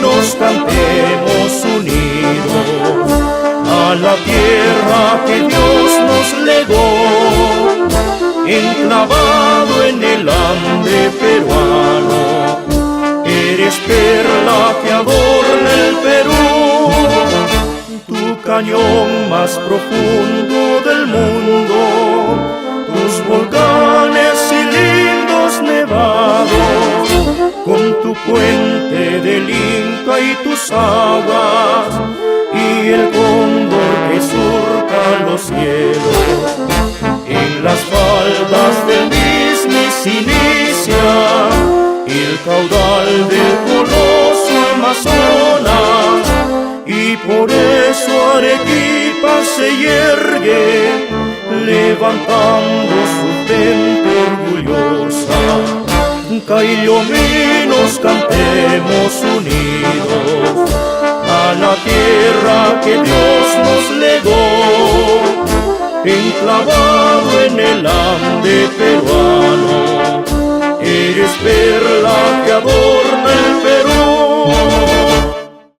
Nos cantemos unidos a la tierra que Dios nos legó, enclavado en el Ande peruano, eres perla que adorna el Perú, tu cañón más profundo del mundo, tus volcanes y lindos nevados, con tu puente del Inca y tus aguas, y el cóndor que surca los cielos. En las faldas del Mismi se inicia el caudal del coloso Amazonas, y por eso Arequipa se yergue, levantando su frente orgullosa. Caillominos cantemos unidos a la tierra que Dios nos legó, enclavado en el Ande peruano, eres perla que adora